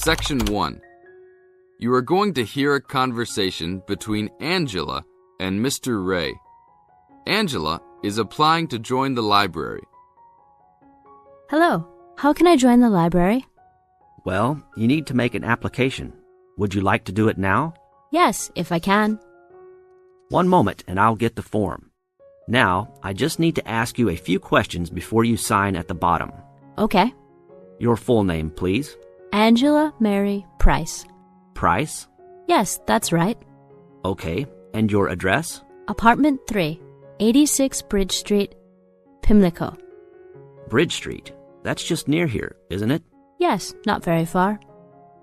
Section 1. You are going to hear a conversation between Angela and Mr. Ray. Angela is applying to join the library. Hello, how can I join the library? Well, you need to make an application. Would you like to do it now? Yes, if I can. One moment and I'll get the form. Now, I just need to ask you a few questions before you sign at the bottom. Okay. Your full name, please. Angela Mary Price. Price? Yes, that's right. Okay, and your address? Apartment 3, 86 Bridge Street, Pimlico. Bridge Street. That's just near here, isn't it? Yes, not very far.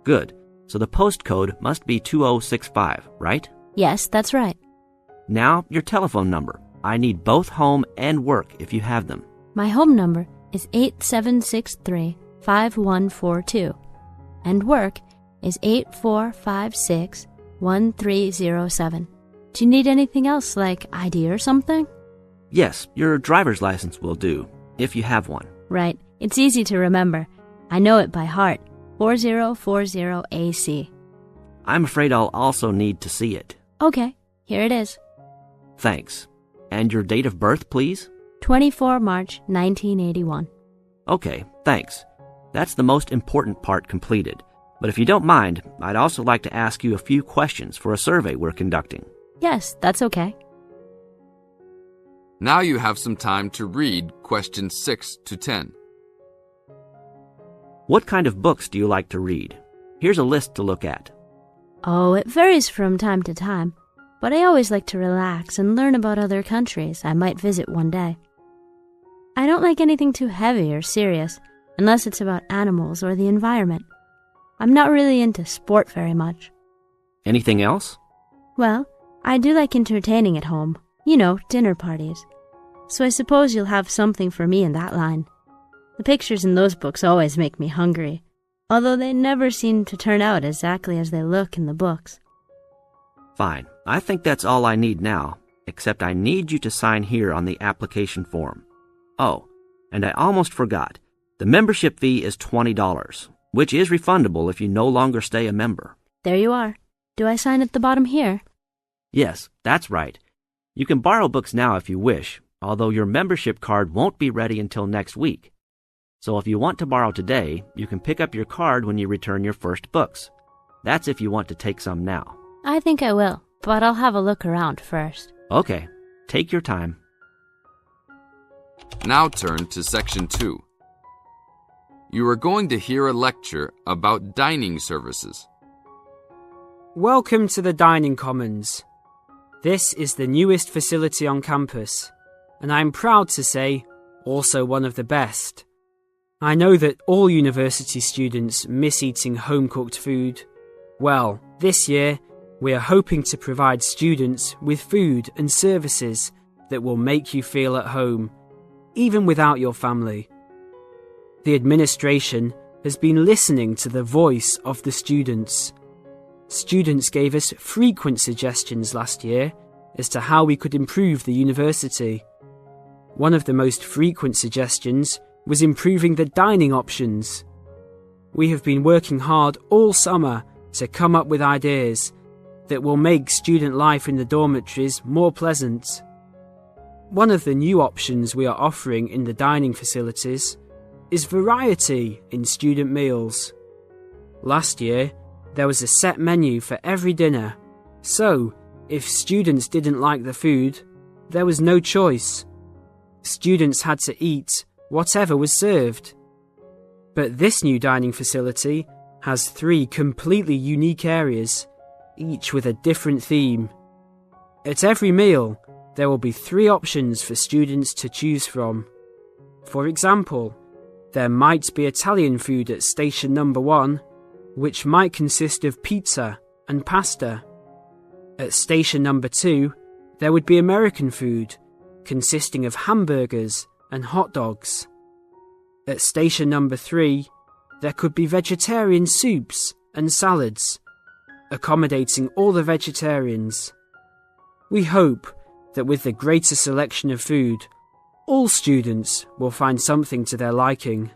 Good. So the postcode must be 2065, right? Yes, that's right. Now, your telephone number. I need both home and work if you have them. My home number is 8763-5142, and work is 8456-1307. Do you need anything else, like ID or something? Yes, your driver's license will do, if you have one. Right. It's easy to remember. I know it by heart. 4040AC. I'm afraid I'll also need to see it. Okay, here it is. Thanks. And your date of birth, please? 24 March 1981. Okay, thanks. That's the most important part completed. But if you don't mind, I'd also like to ask you a few questions for a survey we're conducting. Yes, that's okay. Now you have some time to read questions 6 to 10. What kind of books do you like to read? Here's a list to look at. Oh, it varies from time to time, but I always like to relax and learn about other countries I might visit one day. I don't like anything too heavy or serious, unless it's about animals or the environment. I'm not really into sport very much. Anything else? Well, I do like entertaining at home. You know, dinner parties. So I suppose you'll have something for me in that line. The pictures in those books always make me hungry, although they never seem to turn out exactly as they look in the books. Fine. I think that's all I need now, except I need you to sign here on the application form. Oh, and I almost forgot. The membership fee is $20, which is refundable if you no longer stay a member. There you are. Do I sign at the bottom here? Yes, that's right. You can borrow books now if you wish, although your membership card won't be ready until next week. So if you want to borrow today, you can pick up your card when you return your first books. That's if you want to take some now. I think I will, but I'll have a look around first. Okay, take your time. Now turn to Section 2. You are going to hear a lecture about dining services. Welcome to the Dining Commons. This is the newest facility on campus, and I'm proud to say, also one of the best. I know that all university students miss eating home-cooked food. Well, this year, we are hoping to provide students with food and services that will make you feel at home, even without your family. The administration has been listening to the voice of the students. Students gave us frequent suggestions last year as to how we could improve the university. One of the most frequent suggestions was improving the dining options. We have been working hard all summer to come up with ideas that will make student life in the dormitories more pleasant. One of the new options we are offering in the dining facilities is variety in student meals. Last year, there was a set menu for every dinner, so if students didn't like the food, there was no choice. Students had to eat whatever was served. But this new dining facility has 3 completely unique areas, each with a different theme. At every meal, there will be 3 options for students to choose from. For example, there might be Italian food at station number 1, which might consist of pizza and pasta. At station number 2, there would be American food, consisting of hamburgers and hot dogs. At station number 3, there could be vegetarian soups and salads, accommodating all the vegetarians. We hope that with the greater selection of food, all students will find something to their liking.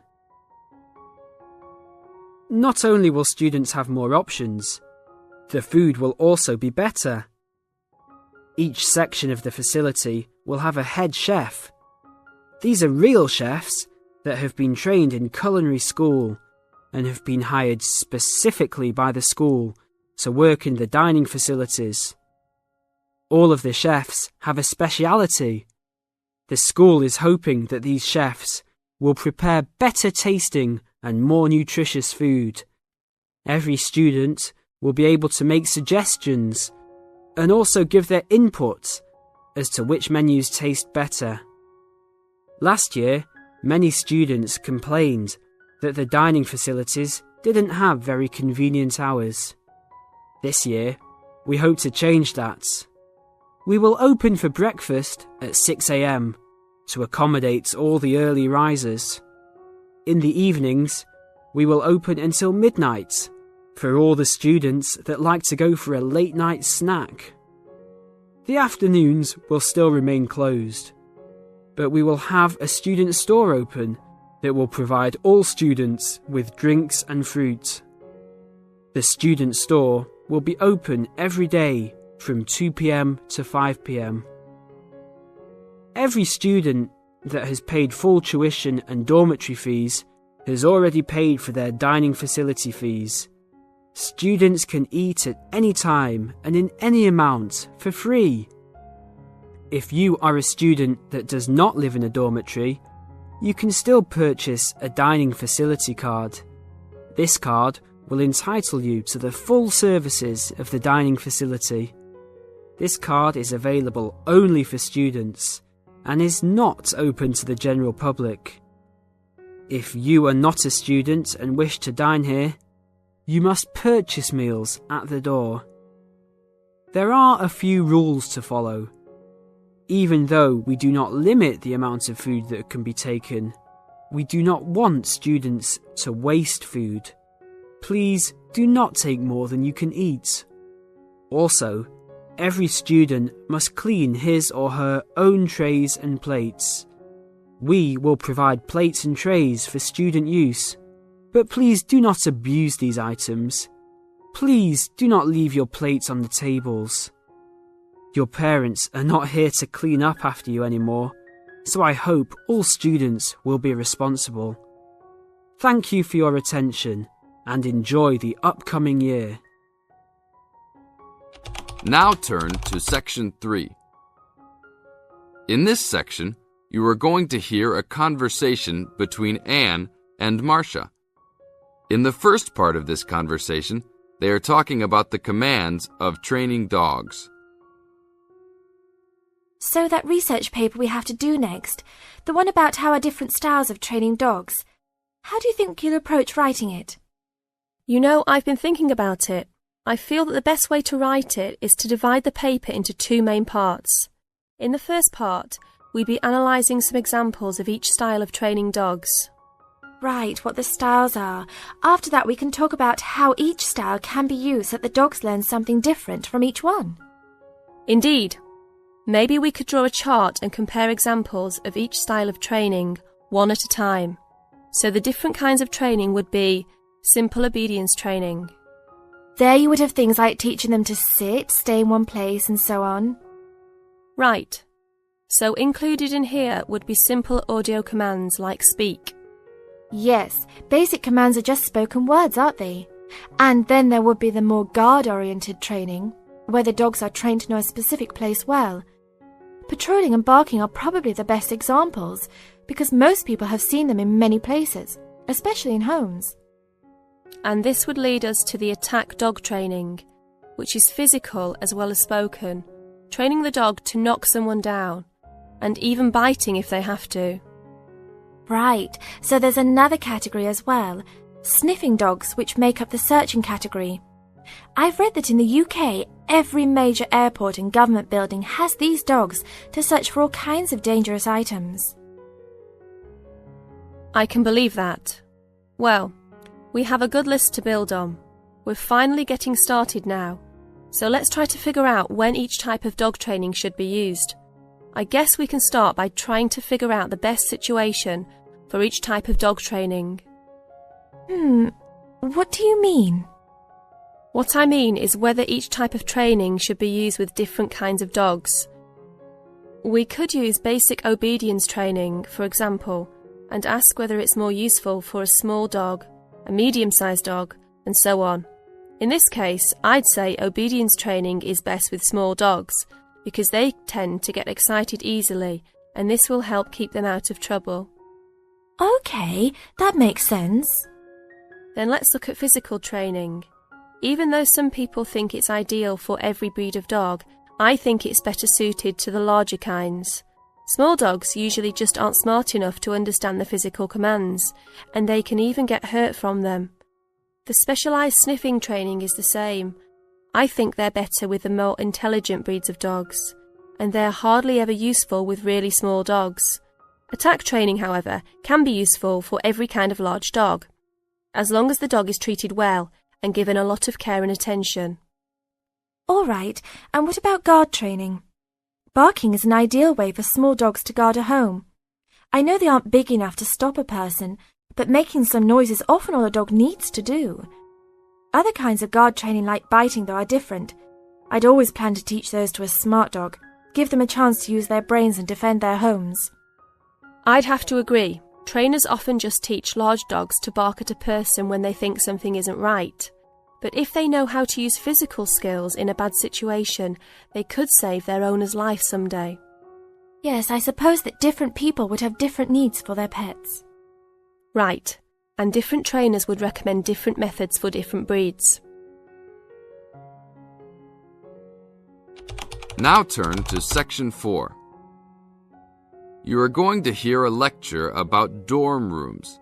not only will students have more options, the food will also be better. Each section of the facility will have a head chef. These are real chefs that have been trained in culinary school and have been hired specifically by the school to work in the dining facilities. All of the chefs have a speciality. The school is hoping that these chefs will prepare better tasting and more nutritious food. Every student will be able to make suggestions and also give their input as to which menus taste better. Last year, many students complained that the dining facilities didn't have very convenient hours. This year, we hope to change that. We will open for breakfast at 6 a.m. to accommodate all the early risers. In the evenings, we will open until midnight for all the students that like to go for a late night snack. The afternoons will still remain closed, but we will have a student store open that will provide all students with drinks and fruit. The student store will be open every day from 2 p.m. to 5 p.m. Every student that has paid full tuition and dormitory fees has already paid for their dining facility fees. Students can eat at any time and in any amount for free. If you are a student that does not live in a dormitory, you can still purchase a dining facility card. This card will entitle you to the full services of the dining facility. This card is available only for students and is not open to the general public. If you are not a student and wish to dine here, you must purchase meals at the door. There are a few rules to follow. Even though we do not limit the amount of food that can be taken, we do not want students to waste food. Please do not take more than you can eat. Also, every student must clean his or her own trays and plates. We will provide plates and trays for student use, but please do not abuse these items. Please do not leave your plates on the tables. Your parents are not here to clean up after you anymore, so I hope all students will be responsible. Thank you for your attention and enjoy the upcoming year. Now turn to Section 3. In this section, you are going to hear a conversation between Anne and Marcia. In the first part of this conversation, they are talking about the commands of training dogs. So that research paper we have to do next, the one about how are different styles of training dogs, how do you think you'll approach writing it? You know, I've been thinking about it. I feel that the best way to write it is to divide the paper into two main parts. In the first part, we'd be analysing some examples of each style of training dogs. Right, what the styles are. After that we can talk about how each style can be used so that the dogs learn something different from each one. Indeed. Maybe we could draw a chart and compare examples of each style of training, one at a time. So the different kinds of training would be simple obedience training. There you would have things like teaching them to sit, stay in one place, and so on. Right. So included in here would be simple audio commands like speak. Yes, basic commands are just spoken words, aren't they? And then there would be the more guard-oriented training, where the dogs are trained to know a specific place well. Patrolling and barking are probably the best examples, because most people have seen them in many places, especially in homes. And this would lead us to the attack dog training, which is physical as well as spoken, training the dog to knock someone down, and even biting if they have to. Right, so there's another category as well, sniffing dogs, which make up the searching category. I've read that in the UK, every major airport and government building has these dogs to search for all kinds of dangerous items. I can believe that. Well, we have a good list to build on. We're finally getting started now, so let's try to figure out when each type of dog training should be used. I guess we can start by trying to figure out the best situation for each type of dog training. What do you mean? What I mean is whether each type of training should be used with different kinds of dogs. We could use basic obedience training, for example, and ask whether it's more useful for a small dog, a medium-sized dog, and so on. In this case, I'd say obedience training is best with small dogs, because they tend to get excited easily, and this will help keep them out of trouble. Okay, that makes sense. Then let's look at physical training. Even though some people think it's ideal for every breed of dog, I think it's better suited to the larger kinds. Small dogs usually just aren't smart enough to understand the physical commands, and they can even get hurt from them. The specialised sniffing training is the same. I think they're better with the more intelligent breeds of dogs, and they're hardly ever useful with really small dogs. Attack training, however, can be useful for every kind of large dog, as long as the dog is treated well and given a lot of care and attention. All right, and what about guard training? Barking is an ideal way for small dogs to guard a home. I know they aren't big enough to stop a person, but making some noise is often all a dog needs to do. Other kinds of guard training like biting, though, are different. I'd always plan to teach those to a smart dog, give them a chance to use their brains and defend their homes. I'd have to agree. Trainers often just teach large dogs to bark at a person when they think something isn't right. But if they know how to use physical skills in a bad situation, they could save their owner's life someday. Yes, I suppose that different people would have different needs for their pets. Right, and different trainers would recommend different methods for different breeds. Now turn to Section 4. You are going to hear a lecture about dorm rooms.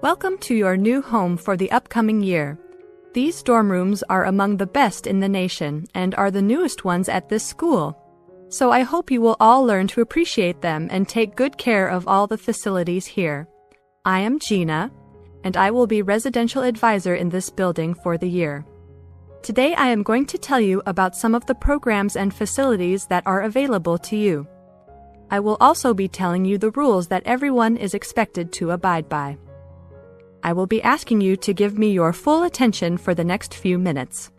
Welcome to your new home for the upcoming year. These dorm rooms are among the best in the nation and are the newest ones at this school. So I hope you will all learn to appreciate them and take good care of all the facilities here. I am Gina, and I will be residential advisor in this building for the year. Today I am going to tell you about some of the programs and facilities that are available to you. I will also be telling you the rules that everyone is expected to abide by. I will be asking you to give me your full attention for the next few minutes.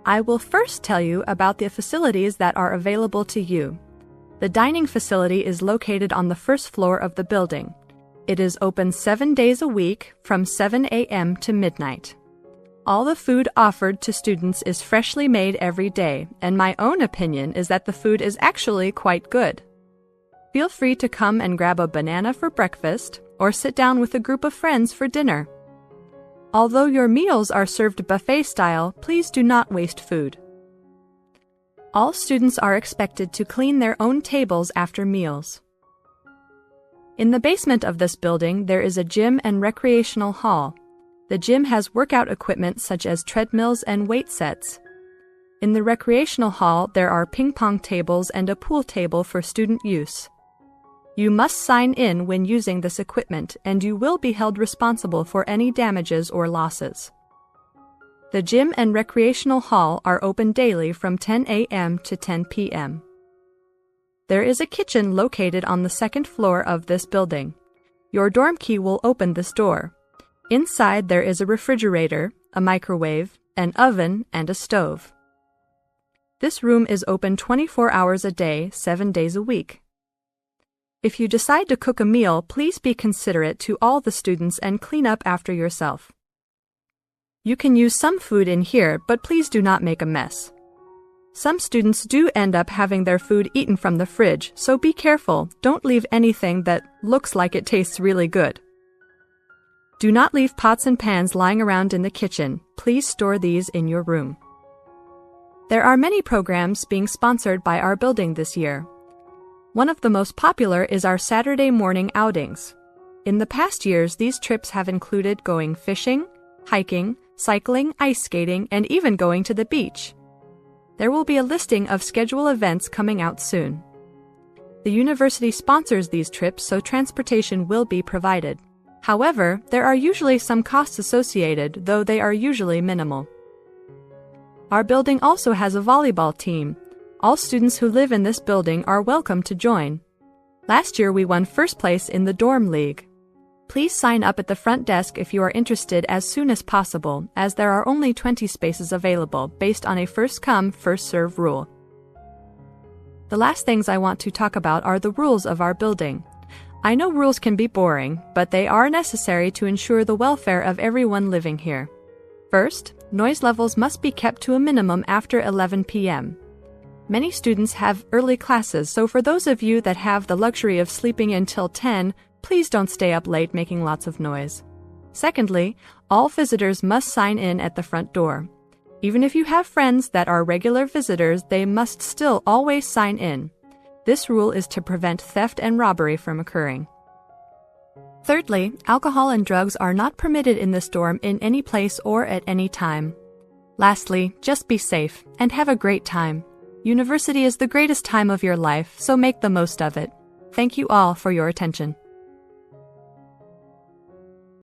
I will first tell you about the facilities that are available to you. The dining facility is located on the first floor of the building. It is open 7 days a week from 7 a.m. to midnight. All the food offered to students is freshly made every day, and my own opinion is that the food is actually quite good. Feel free to come and grab a banana for breakfast, or sit down with a group of friends for dinner. Although your meals are served buffet style, please do not waste food. All students are expected to clean their own tables after meals. In the basement of this building, there is a gym and recreational hall. The gym has workout equipment such as treadmills and weight sets. In the recreational hall, there are ping pong tables and a pool table for student use. You must sign in when using this equipment, and you will be held responsible for any damages or losses. The gym and recreational hall are open daily from 10 a.m. to 10 p.m. There is a kitchen located on the second floor of this building. Your dorm key will open this door. Inside there is a refrigerator, a microwave, an oven, and a stove. This room is open 24 hours a day, 7 days a week. If you decide to cook a meal, please be considerate to all the students and clean up after yourself. You can use some food in here, but please do not make a mess. Some students do end up having their food eaten from the fridge, so be careful. Don't leave anything that looks like it tastes really good. Do not leave pots and pans lying around in the kitchen. Please store these in your room. There are many programs being sponsored by our building this year. One of the most popular is our Saturday morning outings. In the past years, these trips have included going fishing, hiking, cycling, ice skating, and even going to the beach. There will be a listing of scheduled events coming out soon. The university sponsors these trips, so transportation will be provided. However, there are usually some costs associated, though they are usually minimal. Our building also has a volleyball team. All students who live in this building are welcome to join. Last year we won first place in the dorm league. Please sign up at the front desk if you are interested as soon as possible, as there are only 20 spaces available based on a first-come, first-serve rule. The last things I want to talk about are the rules of our building. I know rules can be boring, but they are necessary to ensure the welfare of everyone living here. First, noise levels must be kept to a minimum after 11 p.m. Many students have early classes, so for those of you that have the luxury of sleeping until 10, please don't stay up late making lots of noise. Secondly, all visitors must sign in at the front door. Even if you have friends that are regular visitors, they must still always sign in. This rule is to prevent theft and robbery from occurring. Thirdly, alcohol and drugs are not permitted in this dorm in any place or at any time. Lastly, just be safe and have a great time. University is the greatest time of your life, so make the most of it. Thank you all for your attention.